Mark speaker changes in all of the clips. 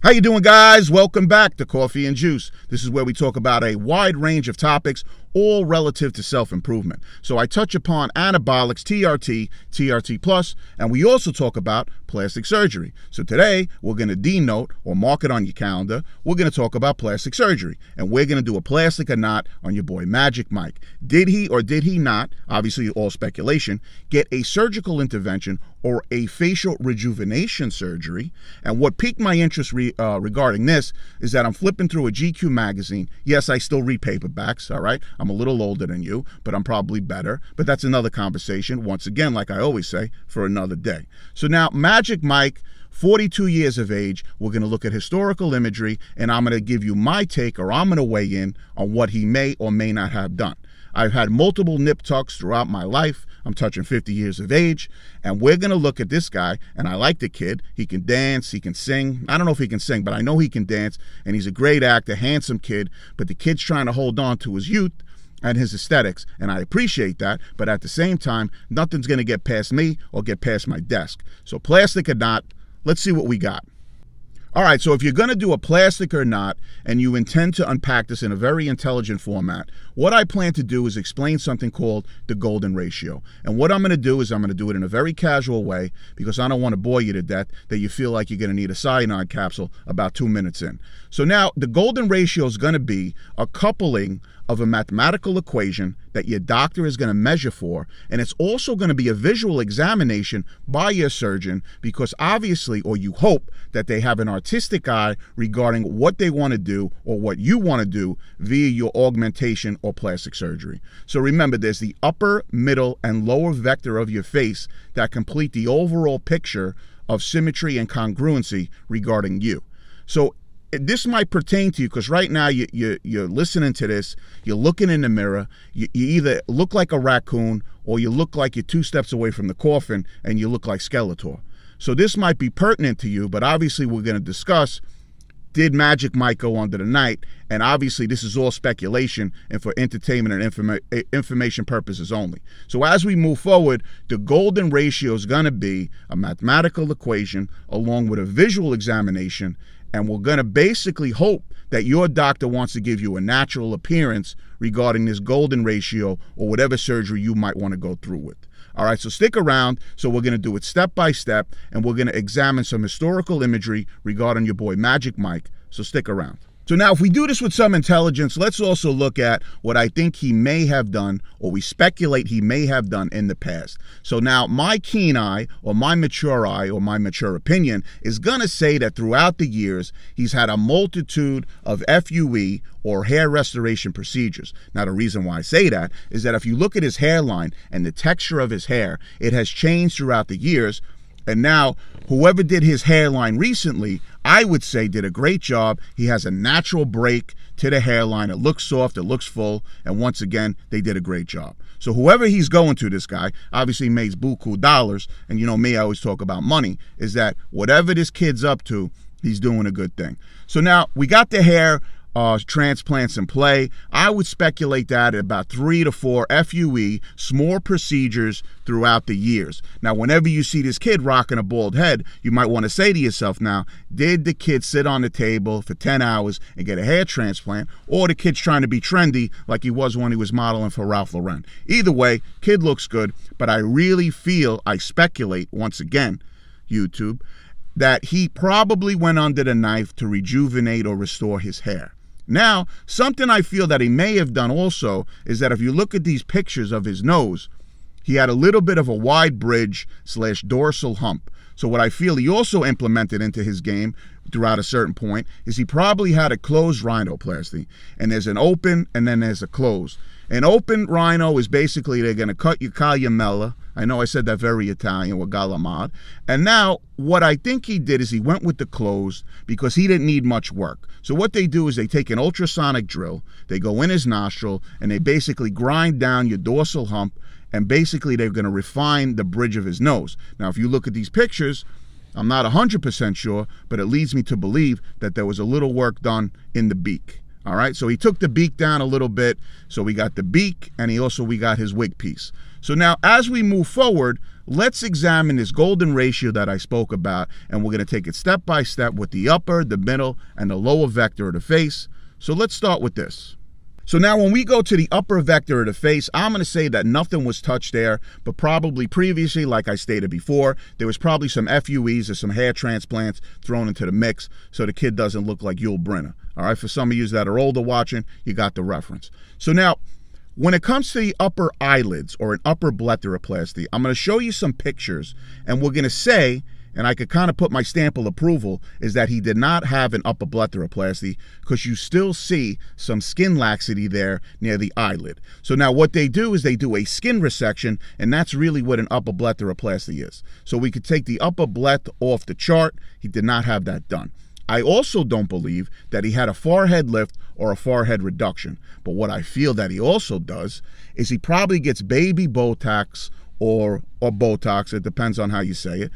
Speaker 1: How you doing, guys? Welcome back to Coffee and Juice. This is where we talk about a wide range of topics, all relative to self-improvement. So I touch upon anabolics, TRT, TRT plus, and we also talk about plastic surgery. So today we're going to denote or mark it on your calendar. We're going to talk about plastic surgery, and we're going to do a plastic or not on your boy Magic Mike. Did he or did he not, obviously all speculation, get a surgical intervention or a facial rejuvenation surgery? And what piqued my interest regarding this is that I'm flipping through a GQ magazine. Yes, I still read paperbacks, all right? I'm a little older than you, but I'm probably better. But that's another conversation, once again, like I always say, for another day. So now, Magic Mike, 42 years of age, we're going to look at historical imagery, and I'm going to give you my take, or I'm going to weigh in on what he may or may not have done. I've had multiple nip tucks throughout my life. I'm touching 50 years of age, and we're going to look at this guy, and I like the kid. He can dance, he can sing. I don't know if he can sing, but I know he can dance, and he's a great actor, handsome kid, but the kid's trying to hold on to his youth and his aesthetics, and I appreciate that, but at the same time, nothing's going to get past me or get past my desk. So plastic or not, let's see what we got. All right, so if you're going to do a plastic or not, and you intend to unpack this in a very intelligent format, what I plan to do is explain something called the golden ratio. And what I'm going to do is I'm going to do it in a very casual way, because I don't want to bore you to death that you feel like you're going to need a cyanide capsule about 2 minutes in. So now the golden ratio is going to be a coupling of a mathematical equation that your doctor is going to measure for, and it's also going to be a visual examination by your surgeon, because obviously, or you hope, that they have an artistic eye regarding what they want to do or what you want to do via your augmentation or plastic surgery. So remember, there's the upper, middle, and lower vector of your face that complete the overall picture of symmetry and congruency regarding you. So this might pertain to you, because right now you're listening to this, you're looking in the mirror, you either look like a raccoon or you look like you're 2 steps away from the coffin and you look like Skeletor. So this might be pertinent to you, but obviously we're going to discuss, did Magic Mike go under the night? And obviously this is all speculation and for entertainment and information purposes only. So as we move forward, the golden ratio is going to be a mathematical equation along with a visual examination, and we're going to basically hope that your doctor wants to give you a natural appearance regarding this golden ratio or whatever surgery you might want to go through with. All right, so stick around. So we're going to do it step by step, and we're going to examine some historical imagery regarding your boy Magic Mike. So stick around. So now, if we do this with some intelligence, let's also look at what I think he may have done, or we speculate he may have done in the past. So now, my keen eye, or my mature opinion, is going to say that throughout the years, he's had a multitude of FUE, or hair restoration procedures. Now, the reason why I say that is that if you look at his hairline and the texture of his hair, it has changed throughout the years. And now, whoever did his hairline recently, I would say did a great job. He has a natural break to the hairline. It looks soft, it looks full, and once again, they did a great job. So whoever he's going to, this guy, obviously makes buku dollars, and you know me, I always talk about money, is that whatever this kid's up to, he's doing a good thing. So now, we got the hair transplants in play. I would speculate that at about 3 to 4 FUE, small procedures throughout the years. Now, whenever you see this kid rocking a bald head, you might want to say to yourself now, did the kid sit on the table for 10 hours and get a hair transplant, or the kid's trying to be trendy like he was when he was modeling for Ralph Lauren? Either way, kid looks good, but I really feel, I speculate, once again, YouTube, that he probably went under the knife to rejuvenate or restore his hair. Now, something I feel that he may have done also is that if you look at these pictures of his nose, he had a little bit of a wide bridge / dorsal hump. So what I feel he also implemented into his game throughout a certain point is he probably had a closed rhinoplasty. And there's an open and then there's a closed. An open rhino is basically they're going to cut your cagliamella. I know I said that very Italian with galamad. And now what I think he did is he went with the closed because he didn't need much work. So what they do is they take an ultrasonic drill, they go in his nostril, and they basically grind down your dorsal hump, and basically they're going to refine the bridge of his nose. Now, if you look at these pictures, I'm not 100% sure, but it leads me to believe that there was a little work done in the beak. All right, so he took the beak down a little bit. So we got the beak, and we got his wig piece. So now as we move forward, let's examine this golden ratio that I spoke about, and we're going to take it step by step with the upper, the middle, and the lower vector of the face. So let's start with this. So now when we go to the upper vector of the face, I'm going to say that nothing was touched there, but probably previously, like I stated before, there was probably some FUEs or some hair transplants thrown into the mix so the kid doesn't look like Yul Brynner. All right, for some of you that are older watching, you got the reference. So now, when it comes to the upper eyelids or an upper blepharoplasty, I'm going to show you some pictures, and we're going to say, and I could kind of put my stamp of approval, is that he did not have an upper blepharoplasty because you still see some skin laxity there near the eyelid. So now what they do is they do a skin resection, and that's really what an upper blepharoplasty is. So we could take the upper bleph off the chart. He did not have that done. I also don't believe that he had a forehead lift or a forehead reduction. But what I feel that he also does is he probably gets baby Botox or Botox. It depends on how you say it.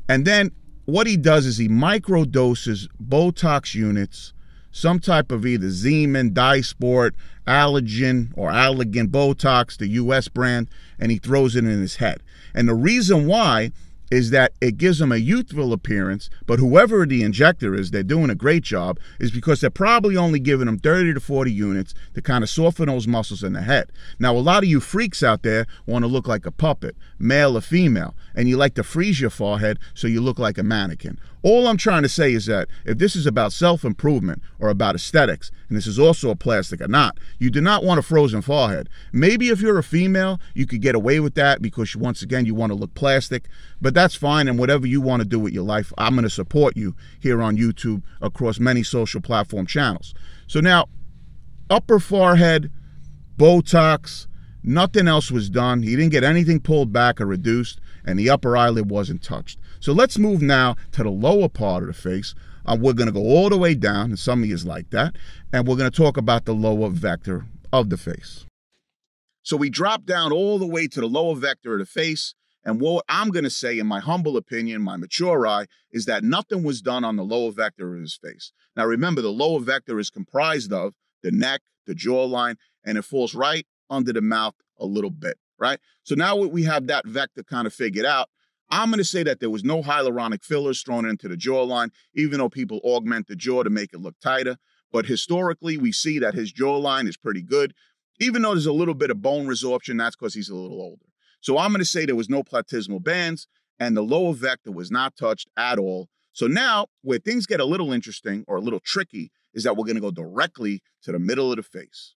Speaker 1: And then what he does is he microdoses Botox units, some type of either Zeman, Dysport, Allergen, or Allergan Botox, the US brand, and he throws it in his head. And the reason why is that it gives them a youthful appearance, but whoever the injector is, they're doing a great job, is because they're probably only giving them 30 to 40 units to kind of soften those muscles in the head. Now, a lot of you freaks out there want to look like a puppet, male or female, and you like to freeze your forehead so you look like a mannequin. All I'm trying to say is that if this is about self-improvement or about aesthetics, and this is also a plastic or not, you do not want a frozen forehead. Maybe if you're a female, you could get away with that because, once again, you want to look plastic, but that's fine, and whatever you want to do with your life, I'm going to support you here on YouTube across many social platform channels. So now, upper forehead, Botox, nothing else was done. He didn't get anything pulled back or reduced, and the upper eyelid wasn't touched. So let's move now to the lower part of the face. We're going to go all the way down, and some of you is like that, and we're going to talk about the lower vector of the face. So we drop down all the way to the lower vector of the face, and what I'm going to say, in my humble opinion, my mature eye, is that nothing was done on the lower vector of his face. Now remember, the lower vector is comprised of the neck, the jawline, and it falls right under the mouth a little bit, right? So now we have that vector kind of figured out. I'm going to say that there was no hyaluronic fillers thrown into the jawline, even though people augment the jaw to make it look tighter. But historically, we see that his jawline is pretty good. Even though there's a little bit of bone resorption, that's because he's a little older. So I'm going to say there was no platysmal bands, and the lower vector was not touched at all. So now, where things get a little interesting or a little tricky is that we're going to go directly to the middle of the face.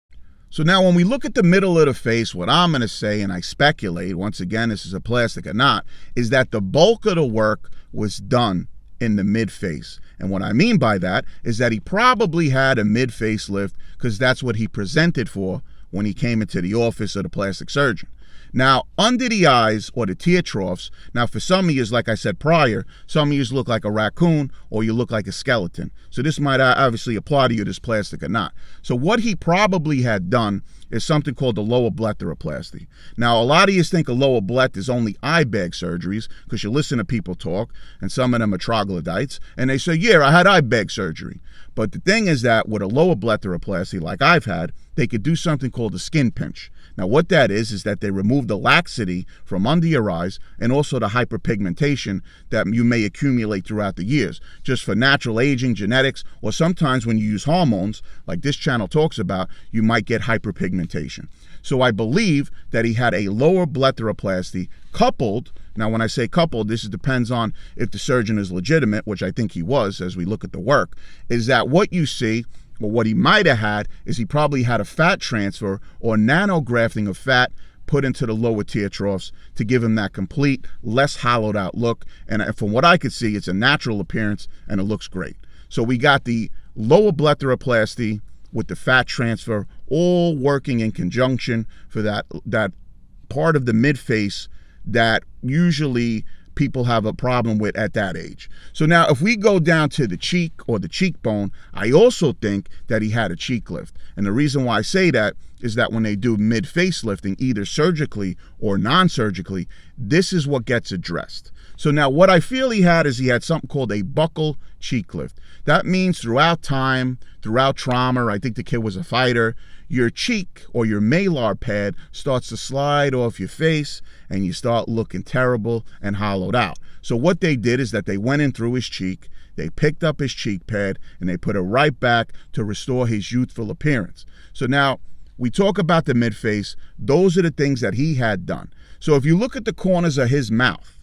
Speaker 1: So now when we look at the middle of the face, what I'm going to say, and I speculate, once again, this is a plastic or not, is that the bulk of the work was done in the mid-face. And what I mean by that is that he probably had a mid-face lift because that's what he presented for when he came into the office of the plastic surgeon. Now, under the eyes or the tear troughs, now for some of you, like I said prior, some of you look like a raccoon or you look like a skeleton. So this might obviously apply to you, this plastic or not. So what he probably had done is something called the lower blepharoplasty. Now, a lot of you think a lower bleph is only eye bag surgeries because you listen to people talk, and some of them are troglodytes, and they say, yeah, I had eye bag surgery. But the thing is that with a lower blepharoplasty, like I've had, they could do something called a skin pinch. Now, what that is that they remove the laxity from under your eyes and also the hyperpigmentation that you may accumulate throughout the years, just for natural aging, genetics, or sometimes when you use hormones, like this channel talks about, you might get hyperpigmentation. So I believe that he had a lower blepharoplasty coupled, now when I say coupled, this depends on if the surgeon is legitimate, which I think he was as we look at the work, is that what you see, or what he might have had, is he probably had a fat transfer or nanografting of fat put into the lower tear troughs to give him that complete, less hollowed out look. And from what I could see, it's a natural appearance and it looks great. So we got the lower blepharoplasty with the fat transfer all working in conjunction for that part of the mid face that usually people have a problem with at that age. So now if we go down to the cheek or the cheekbone, I also think that he had a cheek lift. And the reason why I say that is that when they do mid-facelifting, either surgically or non-surgically, this is what gets addressed. So now what I feel he had is he had something called a buccal cheek lift. That means throughout time, throughout trauma, I think the kid was a fighter, your cheek or your malar pad starts to slide off your face and you start looking terrible and hollowed out. So what they did is that they went in through his cheek, they picked up his cheek pad, and they put it right back to restore his youthful appearance. So now we talk about the mid-face. Those are the things that he had done. So if you look at the corners of his mouth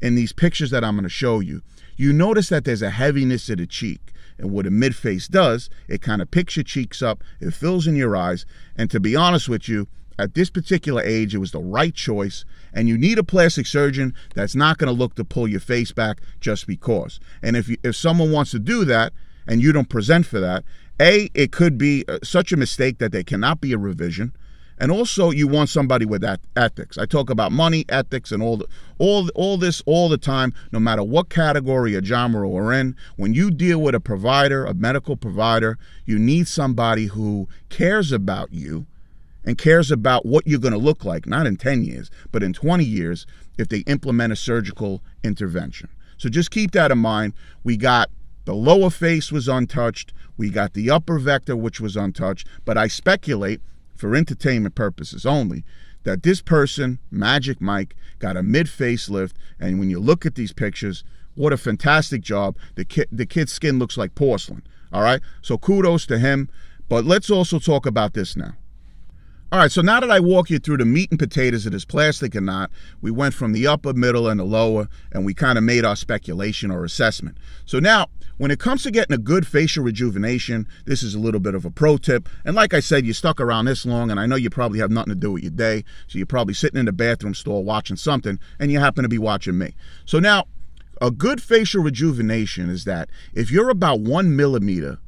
Speaker 1: in these pictures that I'm going to show you, you notice that there's a heaviness to the cheek. And what a mid-face does, it kind of picks your cheeks up, it fills in your eyes, and to be honest with you, at this particular age, it was the right choice, and you need a plastic surgeon that's not going to look to pull your face back just because. And if someone wants to do that, and you don't present for that, A, it could be such a mistake that there cannot be a revision, and also you want somebody with that ethics. I talk about money, ethics, and all this all the time, no matter what category or genre we're in. When you deal with a provider, a medical provider, you need somebody who cares about you and cares about what you're going to look like, not in 10 years, but in 20 years if they implement a surgical intervention. So just keep that in mind. We got the lower face was untouched. We got the upper vector, which was untouched. But I speculate, for entertainment purposes only, that this person, Magic Mike, got a mid-facelift, and when you look at these pictures, what a fantastic job. The kid's skin looks like porcelain, all right? So kudos to him, but let's also talk about this now. All right, so now that I walk you through the meat and potatoes of this plastic or not, we went from the upper, middle, and the lower, and we kind of made our speculation or assessment. So now, when it comes to getting a good facial rejuvenation, this is a little bit of a pro tip. And like I said, you stuck around this long, and I know you probably have nothing to do with your day, so you're probably sitting in the bathroom stall watching something, and you happen to be watching me. So now, a good facial rejuvenation is that if you're about 1 millimeter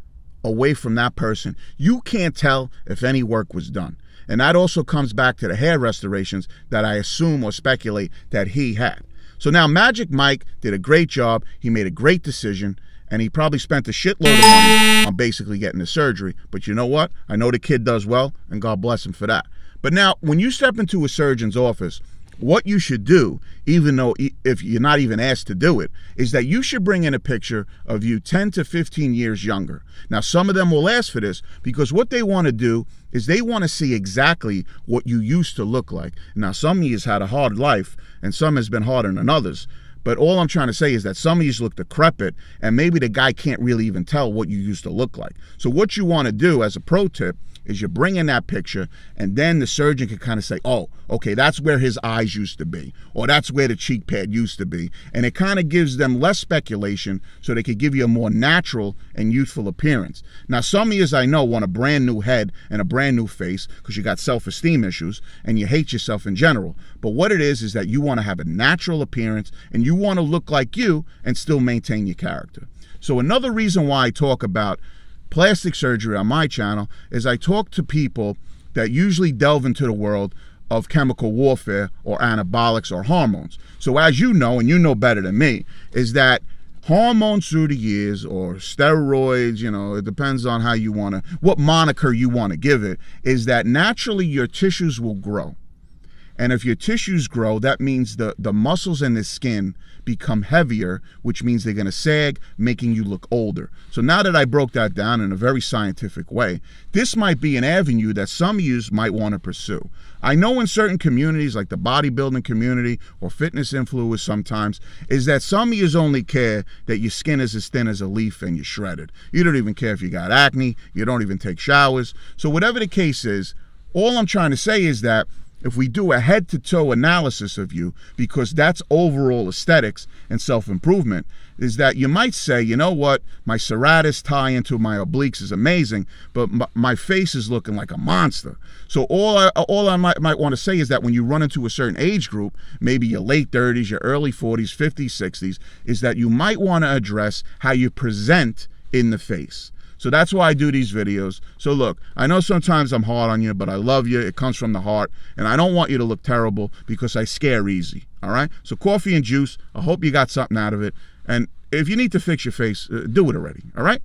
Speaker 1: away from that person, you can't tell if any work was done. And that also comes back to the hair restorations that I assume or speculate that he had. So now Magic Mike did a great job. He made a great decision, and he probably spent a shitload of money on basically getting the surgery. But you know what? I know the kid does well, and God bless him for that. But now, when you step into a surgeon's office, what you should do, even though if you're not even asked to do it, is that you should bring in a picture of you 10 to 15 years younger. Now, some of them will ask for this because what they want to do is they want to see exactly what you used to look like. Now, some of you has had a hard life, and some has been harder than others. But all I'm trying to say is that some of you look decrepit, and maybe the guy can't really even tell what you used to look like. So what you want to do as a pro tip is you bring in that picture, and then the surgeon can kind of say, oh, okay, that's where his eyes used to be, or that's where the cheek pad used to be. And it kind of gives them less speculation so they could give you a more natural and youthful appearance. Now, some of you, as I know, want a brand new head and a brand new face because you got self-esteem issues and you hate yourself in general. But what it is that you want to have a natural appearance and you want to look like you and still maintain your character. So another reason why I talk about plastic surgery on my channel is I talk to people that usually delve into the world of chemical warfare or anabolics or hormones. So as you know, and you know better than me, is that hormones through the years or steroids, you know, it depends on how you want to, what moniker you want to give it, is that naturally your tissues will grow. And if your tissues grow, that means the muscles in the skin become heavier, which means they're going to sag, making you look older. So now that I broke that down in a very scientific way, this might be an avenue that some of you might want to pursue. I know in certain communities, like the bodybuilding community or fitness influencers sometimes, is that some of you only care that your skin is as thin as a leaf and you're shredded. You don't even care if you got acne, you don't even take showers. So whatever the case is, all I'm trying to say is that if we do a head-to-toe analysis of you, because that's overall aesthetics and self-improvement, is that you might say, you know what, my serratus tie into my obliques is amazing, but my face is looking like a monster. So all I might want to say is that when you run into a certain age group, maybe your late 30s, your early 40s, 50s, 60s, is that you might want to address how you present in the face. So that's why I do these videos. So look, I know sometimes I'm hard on you, but I love you. It comes from the heart. And I don't want you to look terrible because I scare easy. All right? So coffee and juice, I hope you got something out of it. And if you need to fix your face, do it already. All right?